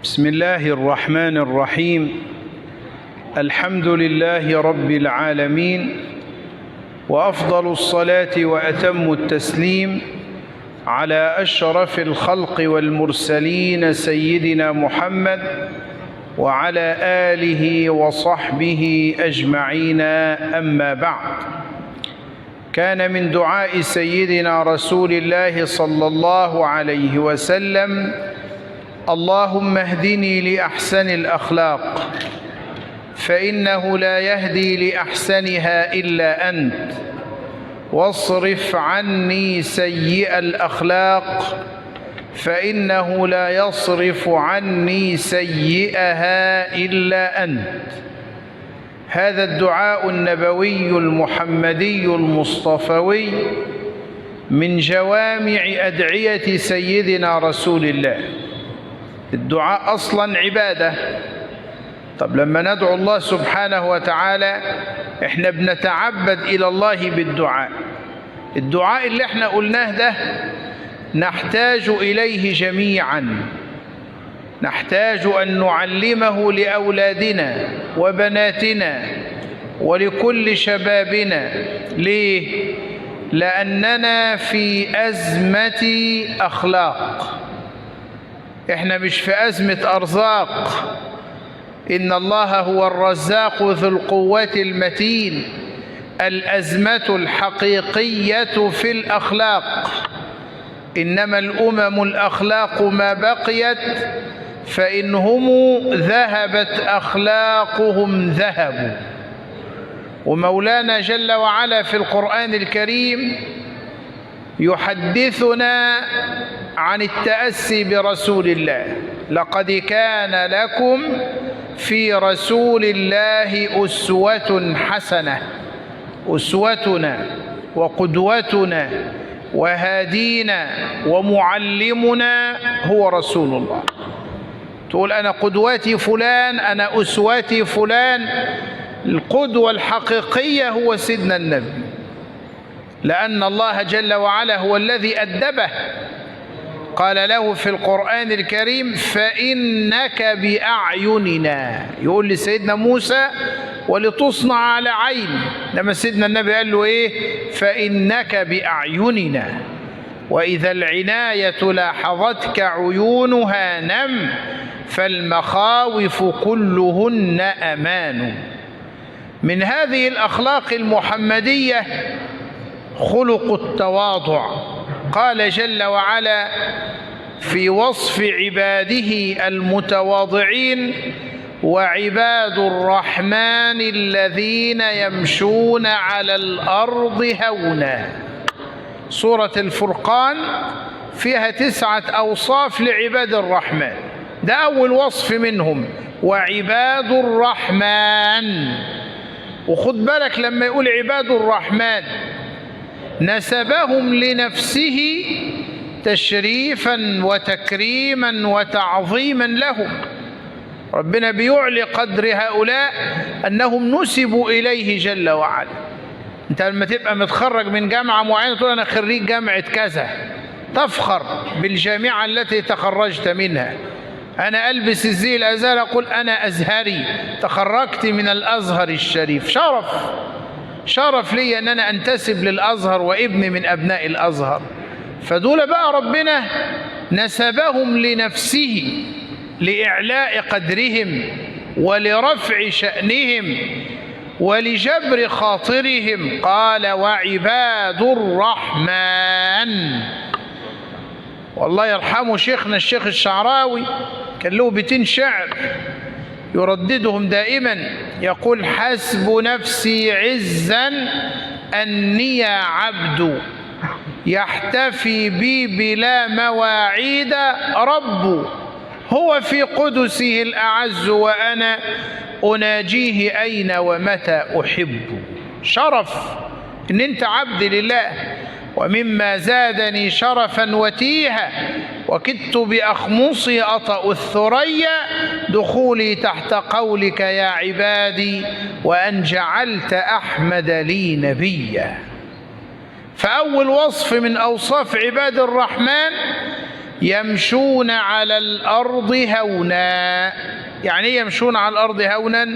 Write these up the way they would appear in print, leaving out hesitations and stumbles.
بسم الله الرحمن الرحيم. الحمد لله رب العالمين، وأفضل الصلاة وأتم التسليم على أشرف الخلق والمرسلين سيدنا محمد وعلى آله وصحبه أجمعين. أما بعد، كان من دعاء سيدنا رسول الله صلى الله عليه وسلم: اللهم اهدني لأحسن الأخلاق فإنه لا يهدي لأحسنها إلا أنت، واصرف عني سيئ الأخلاق فإنه لا يصرف عني سيئها إلا أنت. هذا الدعاء النبوي المحمدي المصطفوي من جوامع أدعية سيدنا رسول الله. الدعاء أصلا عبادة. طب لما ندعو الله سبحانه وتعالى احنا بنتعبد إلى الله بالدعاء. الدعاء اللي احنا قلناه ده نحتاج إليه جميعا، نحتاج أن نعلمه لأولادنا وبناتنا ولكل شبابنا. ليه؟ لأننا في أزمة أخلاق، احنا مش في أزمة أرزاق. إن الله هو الرزاق ذو القوة المتين. الأزمة الحقيقية في الأخلاق، إنما الأمم الأخلاق ما بقيت، فإنهم ذهبت أخلاقهم ذهبوا. ومولانا جل وعلا في القرآن الكريم يحدثنا عن التأسي برسول الله: لقد كان لكم في رسول الله أسوة حسنة. أسوتنا وقدوتنا وهادينا ومعلمنا هو رسول الله. تقول أنا قدوتي فلان، أنا أسوتي فلان. القدوة الحقيقية هو سيدنا النبي، لأن الله جل وعلا هو الذي أدبه. قال له في القرآن الكريم: فإنك بأعيننا. يقول لسيدنا موسى: ولتصنع على عيني. لما سيدنا النبي قال له إيه؟ فإنك بأعيننا. وإذا العناية لاحظتك عيونها نم، فالمخاوف كلهن أمان. من هذه الأخلاق المحمدية خلق التواضع. قال جل وعلا في وصف عباده المتواضعين: وعباد الرحمن الذين يمشون على الأرض هونا. سورة الفرقان فيها 9 أوصاف لعباد الرحمن، ده أول وصف منهم: وعباد الرحمن. وخد بالك لما يقول عباد الرحمن نسبهم لنفسه تشريفا وتكريما وتعظيما لهم. ربنا بيعلي قدر هؤلاء أنهم نسبوا إليه جل وعلا. أنت لما تبقى متخرج من جامعة معينة تقول أنا خريج جامعة كذا، تفخر بالجامعة التي تخرجت منها. أنا ألبس الزي الأزهر أقول أنا أزهري، تخرجت من الأزهر الشريف. شرف لي أن أنا أنتسب للأزهر وابني من أبناء الأزهر. فدول بقى ربنا نسبهم لنفسه لإعلاء قدرهم ولرفع شأنهم ولجبر خاطرهم. قال: وعباد الرحمن. والله يرحمه شيخنا الشيخ الشعراوي كان له بيتين شعر يرددهم دائما، يقول: حسب نفسي عزا أني عبد، يحتفي بي بلا مواعيد رب، هو في قدسه الأعز وأنا أناجيه أين ومتى أحب. شرف إن أنت عبد لله. ومما زادني شرفا وتيها وكدت بأخمصي أطأ الثريا دخولي تحت قولك يا عبادي وأن جعلت أحمد لي نبيا. فأول وصف من أوصاف عباد الرحمن يمشون على الأرض هونا. يعني إيه يمشون على الأرض هونا؟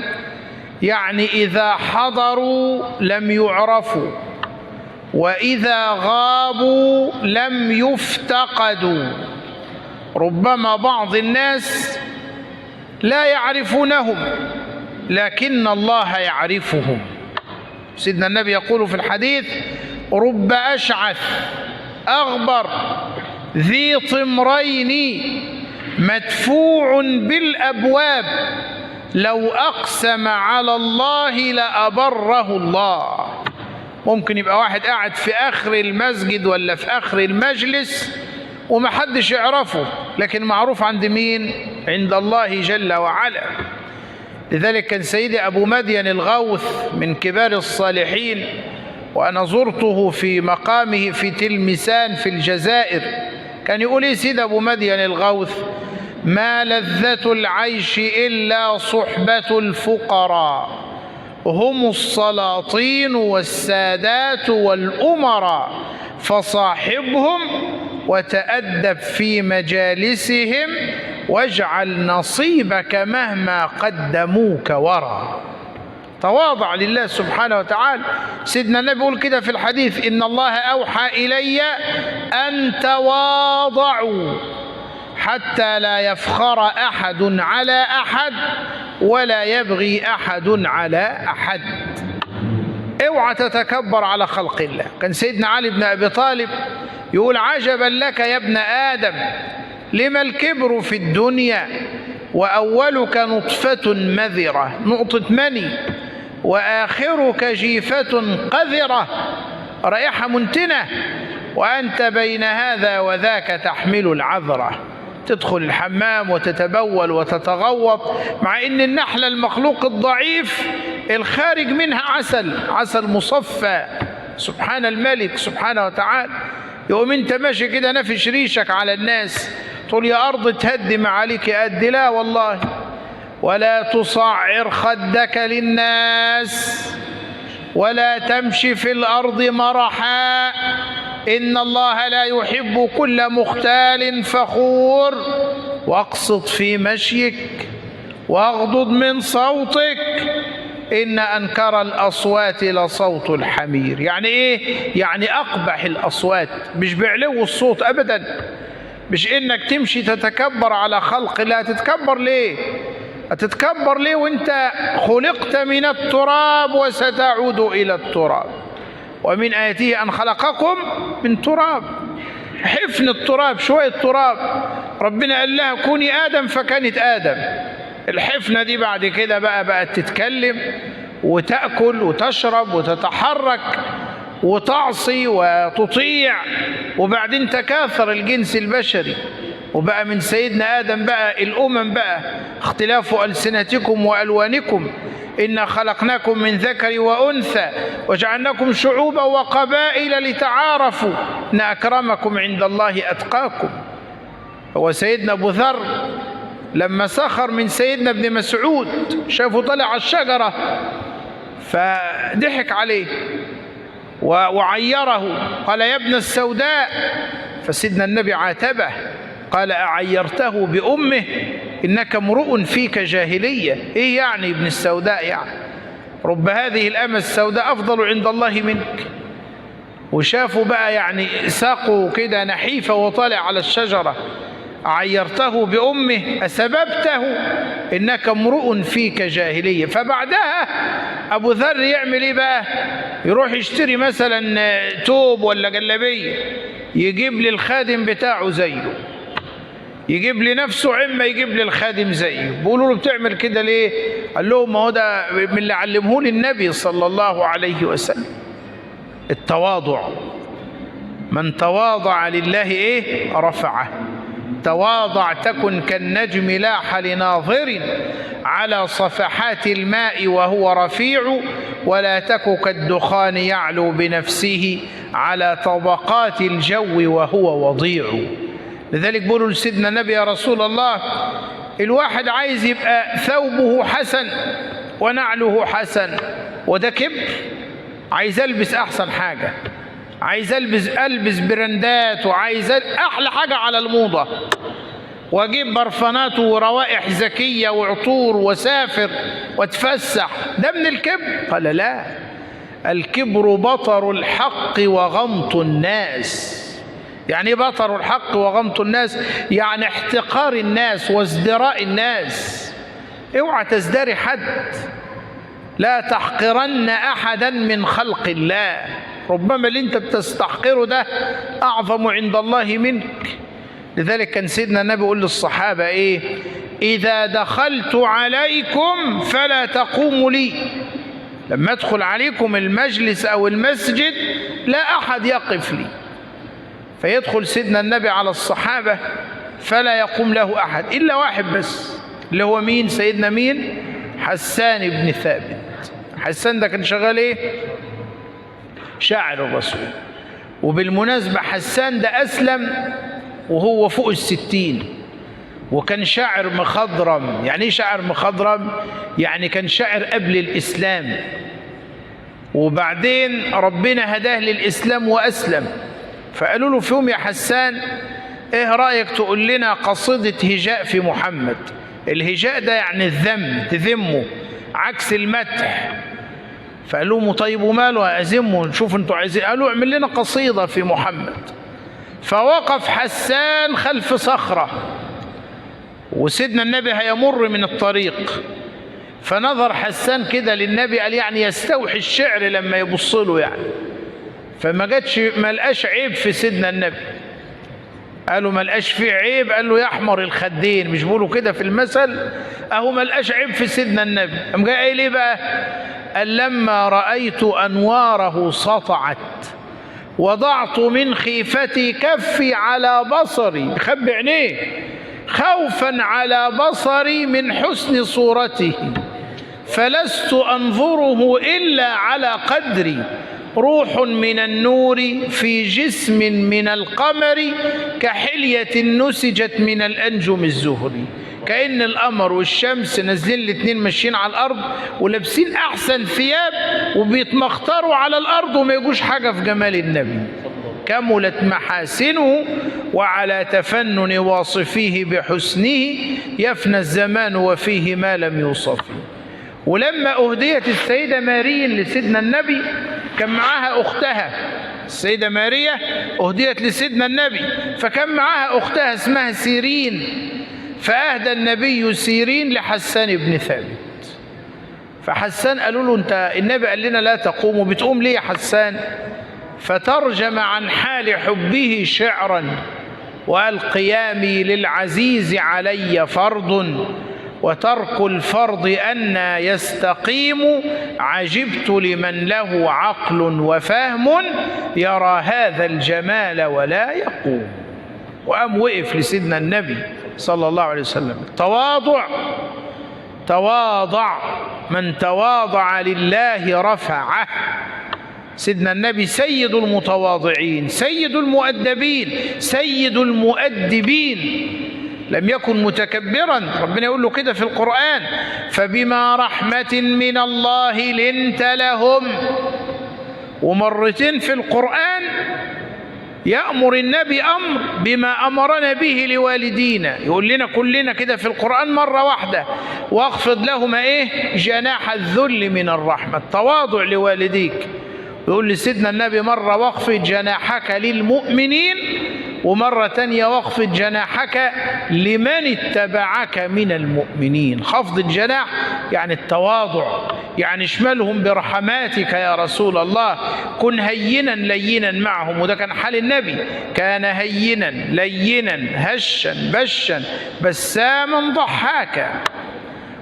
يعني إذا حضروا لم يعرفوا، وإذا غابوا لم يفتقدوا. ربما بعض الناس لا يعرفونهم لكن الله يعرفهم. سيدنا النبي يقول في الحديث: رب أشعث أغبر ذي طمرين مدفوع بالأبواب لو أقسم على الله لأبره الله. ممكن يبقى واحد قاعد في آخر المسجد ولا في آخر المجلس ومحدش يعرفه، لكن معروف عند مين؟ عند الله جل وعلا. لذلك كان سيدي أبو مدين الغوث من كبار الصالحين، وأنا زرته في مقامه في تلمسان في الجزائر، كان يقول إيه سيدي أبو مدين الغوث: ما لذة العيش إلا صحبة الفقراء، هم السلاطين والسادات والأمراء، فصاحبهم وتأدب في مجالسهم واجعل نصيبك مهما قدموك ورا. تواضع لله سبحانه وتعالى. سيدنا النبي يقول كده في الحديث: إن الله أوحى إلي أن تواضعوا حتى لا يفخر أحد على أحد ولا يبغي أحد على أحد. اوعى تتكبر على خلق الله. كان سيدنا علي بن أبي طالب يقول: عجبا لك يا ابن آدم لما الكبر في الدنيا وأولك نطفة مذرة، نقطة مني، وآخرك جيفة قذرة رائحة منتنة، وأنت بين هذا وذاك تحمل العذرة. تدخل الحمام وتتبول وتتغوط، مع إن النحلة المخلوق الضعيف الخارج منها عسل مصفى. سبحان الملك سبحانه وتعالى. يقوم انت ماشي كده نفش ريشك على الناس، تقول يا أرض تهدم عليك قد. لا والله. ولا تصعر خدك للناس ولا تمشي في الأرض مرحا، إن الله لا يحب كل مختال فخور، واقصد في مشيك واغضض من صوتك، إن أنكر الأصوات لصوت الحمير. يعني إيه؟ يعني أقبح الأصوات، مش بعلو الصوت أبدا، مش إنك تمشي تتكبر على خلق الله. تتكبر ليه؟ أتتكبر ليه وإنت خلقت من التراب وستعود إلى التراب؟ ومن آياته أن خلقكم من تراب، حفن التراب، شوية تراب. ربنا قال لها كوني آدم فكانت آدم. الحفنة دي بعد كده بقت تتكلم وتأكل وتشرب وتتحرك وتعصي وتطيع، وبعدين تكاثر الجنس البشري، وبقى من سيدنا آدم بقى الأمم بقى اختلاف ألسنتكم وألوانكم، إنا خلقناكم من ذكر وأنثى وجعلناكم شعوبا وقبائل لتعارفوا إن أكرمكم عند الله أتقاكم. هو سيدنا أبو ذر لما سخر من سيدنا ابن مسعود، شافه طلع على الشجرة فضحك عليه وعيره، قال يا ابن السوداء، فسيدنا النبي عاتبه قال أعيرته بأمه إنك امرؤ فيك جاهلية. إيه يعني ابن السوداء؟ يعني رب هذه الأمة السوداء أفضل عند الله منك. وشافوا بقى يعني ساقوا كده نحيفة وطالع على الشجرة، عيرته بأمه أسببته إنك امرؤ فيك جاهلية. فبعدها أبو ذر يعمل إيه بقى؟ يروح يشتري مثلا توب ولا جلابية، يجيب للخادم بتاعه زيه، يجيب لنفسه عمة، يجيب للخادم زيه. بيقولوا له بتعمل كده ليه؟ قال لهم ما هو ده من اللي علمه لي النبي صلى الله عليه وسلم، التواضع. من تواضع لله إيه؟ رفعه. تواضع تكن كالنجم لاح لناظر على صفحات الماء وهو رفيع، ولا تك كالدخان يعلو بنفسه على طبقات الجو وهو وضيع. لذلك بيقولوا لسيدنا النبي يا رسول الله، الواحد عايز يبقى ثوبه حسن ونعله حسن، وده كبر. عايز ألبس أحسن حاجة، عايز البس براندات، وعايز احلى حاجه على الموضه، واجيب برفانات وروائح زكيه وعطور وسافر واتفسح. ده من الكبر؟ قال لا، الكبر بطر الحق وغمط الناس. يعني ايه بطر الحق وغمط الناس؟ يعني احتقار الناس وازدراء الناس. اوعى تزدري حد، لا تحقرن احدا من خلق الله، ربما اللي انت بتستحقره ده اعظم عند الله منك. لذلك كان سيدنا النبي يقول للصحابه ايه؟ اذا دخلت عليكم فلا تقوموا لي، لما ادخل عليكم المجلس او المسجد لا احد يقف لي. فيدخل سيدنا النبي على الصحابه فلا يقوم له احد الا واحد بس، اللي هو مين؟ سيدنا مين؟ حسان بن ثابت. حسان ده كان شغال ايه؟ شاعر الرسول. وبالمناسبة حسان ده أسلم وهو فوق 60، وكان شاعر مخضرم. يعني ايه شاعر مخضرم؟ يعني كان شاعر قبل الإسلام، وبعدين ربنا هداه للإسلام وأسلم. فقالوا له في يوم: يا حسان، ايه رأيك تقول لنا قصيدة هجاء في محمد؟ الهجاء ده يعني الذم، تذمه، عكس المدح. فقال لهم: طيب وماله، أذمه، نشوف انتوا عايزين. قالوا: اعمل لنا قصيدة في محمد. فوقف حسان خلف صخرة، وسيدنا النبي هيمر من الطريق، فنظر حسان كده للنبي، قال يعني يستوحي الشعر لما يبص له يعني. فما لقاش عيب في سيدنا النبي. قالوا: ما لقاش فيه عيب؟ قال له: يحمر الخدين، مش بيقولوا كده في المثل؟ اهو ما لقاش عيب في سيدنا النبي. قام جاي قايل ايه بقى؟ قال: لما رأيت أنواره سطعت وضعت من خيفتي كفي على بصري، بخبي عينيه، خوفا على بصري من حسن صورته، فلست أنظره إلا على قدري، روح من النور في جسم من القمر، كحلية نسجت من الأنجم الزهري. كأن القمر والشمس نازلين الاتنين ماشيين على الأرض ولابسين أحسن ثياب وبيتمخطروا على الأرض وما يجوش حاجة في جمال النبي. كملت محاسنه وعلى تفنن واصفيه بحسنه يفنى الزمان وفيه ما لم يوصف. ولما أهديت السيدة ماريا لسيدنا النبي كان معاها أختها. السيدة ماريا أهديت لسيدنا النبي، فكان معاها أختها اسمها سيرين، فأهدى النبي سيرين لحسان بن ثابت. فحسان قالوا له: انت النبي قال لنا لا تقوم، وبتقوم ليه يا حسان؟ فترجم عن حال حبه شعرا وقال: قيامي للعزيز علي فرض، وترك الفرض أن يستقيم، عجبت لمن له عقل وفهم يرى هذا الجمال ولا يقوم. وقام وقف لسيدنا النبي صلى الله عليه وسلم. تواضع من تواضع لله رفعه. سيدنا النبي سيد المتواضعين، سيد المؤدبين، سيد المؤدبين، لم يكن متكبرا. ربنا يقول له كده في القرآن: فبما رحمة من الله لنت لهم. ومرتين في القرآن يأمر النبي أمر بما أمرنا به لوالدينا. يقول لنا كلنا كده في القرآن مرة واحدة: واخفض لهما إيه؟ جناح الذل من الرحمة، التواضع لوالديك. يقول لسيدنا النبي مرة: واخفض جناحك للمؤمنين، ومرة تانية: واخفض جناحك لمن اتبعك من المؤمنين. خفض الجناح يعني التواضع، يعني اشملهم برحماتك يا رسول الله، كن هينا لينا معهم. وده كان حال النبي، كان هينا لينا هشا بشا بساما ضحاكا.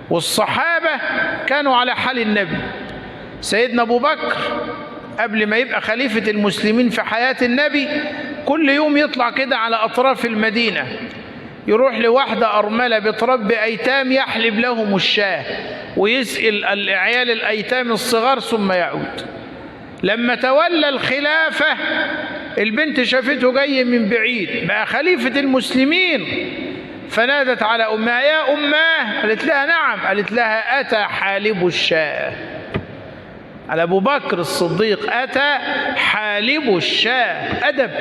والصحابة كانوا على حال النبي. سيدنا أبو بكر قبل ما يبقى خليفة المسلمين في حياة النبي كل يوم يطلع كده على أطراف المدينة، يروح لواحدة أرملة بتربي أيتام يحلب لهم الشاه ويسأل العيال الأيتام الصغار ثم يعود. لما تولى الخلافة البنت شافته جاي من بعيد، بقى خليفة المسلمين، فنادت على أمها: يا أماه. قالت لها: نعم. قالت لها: أتى حالب الشاه. على أبو بكر الصديق أتى حالب الشاة، أدب.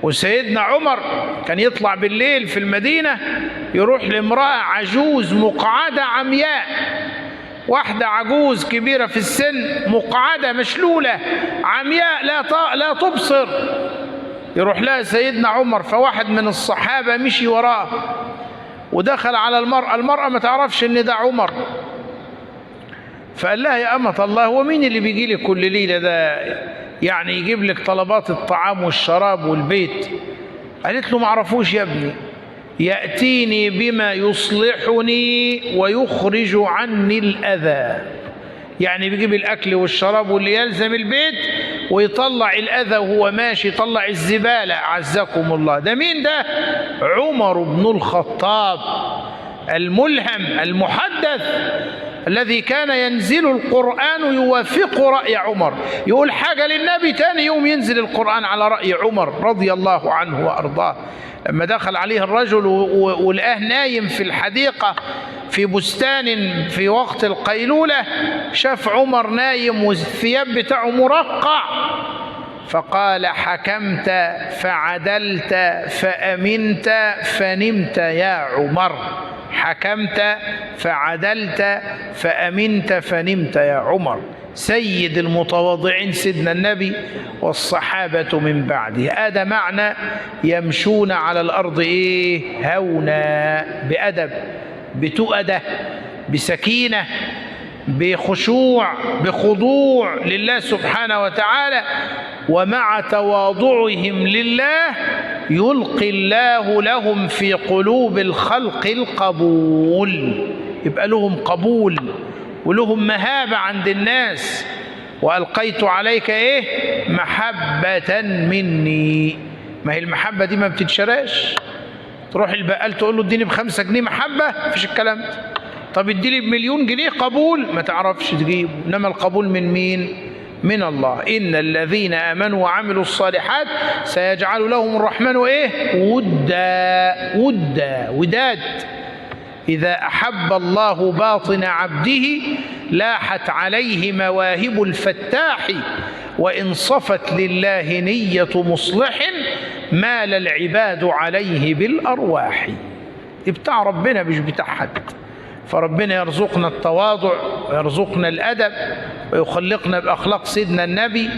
وسيدنا عمر كان يطلع بالليل في المدينة يروح لامرأة عجوز مقعدة عمياء، واحدة عجوز كبيرة في السن مقعدة مشلولة عمياء لا تبصر، يروح لها سيدنا عمر. فواحد من الصحابة مشي وراه ودخل على المرأة ما تعرفش ان ده عمر، فقال لها يا أمة الله، هو مين اللي بيجي لك كل ليلة ده يعني يجيب لك طلبات الطعام والشراب والبيت؟ قالت له معرفوش يا ابني، يأتيني بما يصلحني ويخرج عني الأذى. يعني بيجيب الأكل والشراب واللي يلزم البيت ويطلع الأذى وهو ماشي، يطلع الزبالة. أعزكم الله، ده مين ده؟ عمر بن الخطاب الملهم المحدث الذي كان ينزل القرآن يوافق رأي عمر، يقول حاجة للنبي تاني يوم ينزل القرآن على رأي عمر رضي الله عنه وأرضاه. لما دخل عليه الرجل ولقاه نايم في الحديقة في بستان في وقت القيلولة، شاف عمر نايم والثياب بتاعه مرقع، فقال حكمت فعدلت فأمنت فنمت يا عمر. حكمت فعدلت فأمنت فنمت يا عمر. سيد المتواضعين سيدنا النبي والصحابة من بعده. هذا معنى يمشون على الأرض هونا، بأدب، بتؤدة، بسكينة، بخشوع، بخضوع لله سبحانه وتعالى. ومع تواضعهم لله يلقي الله لهم في قلوب الخلق القبول، يبقى لهم قبول ولهم مهابة عند الناس. وألقيت عليك محبة مني. ما هي المحبة دي ما بتتشراش. تروح البقال تقول له اديني ب5 جنيه محبة، مفيش الكلام ده. طب اديني ب1,000,000 جنيه قبول، ما تعرفش تجيبه. انما القبول من مين؟ من الله. إن الذين آمنوا وعملوا الصالحات سيجعل لهم الرحمن ودا، وداد. إذا أحب الله باطن عبده لاحت عليه مواهب الفتاح، وإن صفت لله نية مصلح مال العباد عليه بالأرواح. بتاع ربنا مش بتاع حد. فربنا يرزقنا التواضع ويرزقنا الأدب ويخلقنا بأخلاق سيدنا النبي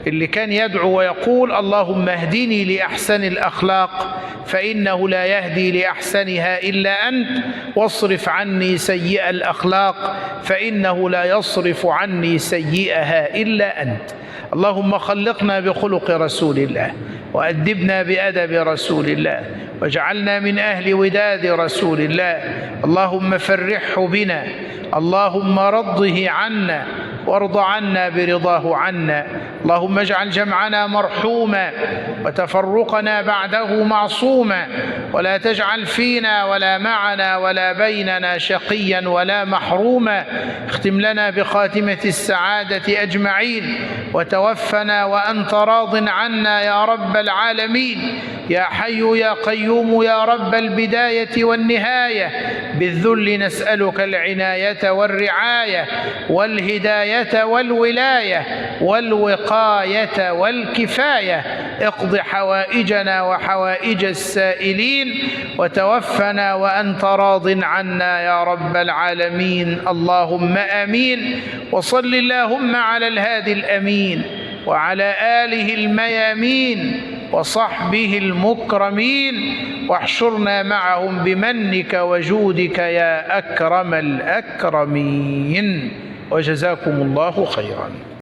اللي كان يدعو ويقول اللهم اهدني لأحسن الأخلاق فإنه لا يهدي لأحسنها إلا أنت، واصرف عني سيئ الأخلاق فإنه لا يصرف عني سيئها إلا أنت. اللهم خلقنا بخلق رسول الله وأدبنا بأدب رسول الله واجعلنا من أهل وداد رسول الله. اللهم فرحه بنا، اللهم رضه عنا وارض عنا برضاه عنا. اللهم اجعل جمعنا مرحوما وتفرقنا بعده معصوما، ولا تجعل فينا ولا معنا ولا بيننا شقيا ولا محروما. اختم لنا بخاتمة السعادة أجمعين، وتوفنا وأنت راض عنا يا رب العالمين. يا حي يا قيوم يا رب البداية والنهاية، بالذل نسألك العناية والرعاية والهداية والولاية والوقاية والكفاية. اقض حوائجنا وحوائج السائلين، وتوفنا وأنت راض عنا يا رب العالمين. اللهم آمين. وصل اللهم على الهادي الأمين وعلى آله الميامين وصحبه المكرمين، واحشرنا معهم بمنك وجودك يا أكرم الأكرمين. وجزاكم الله خيرا.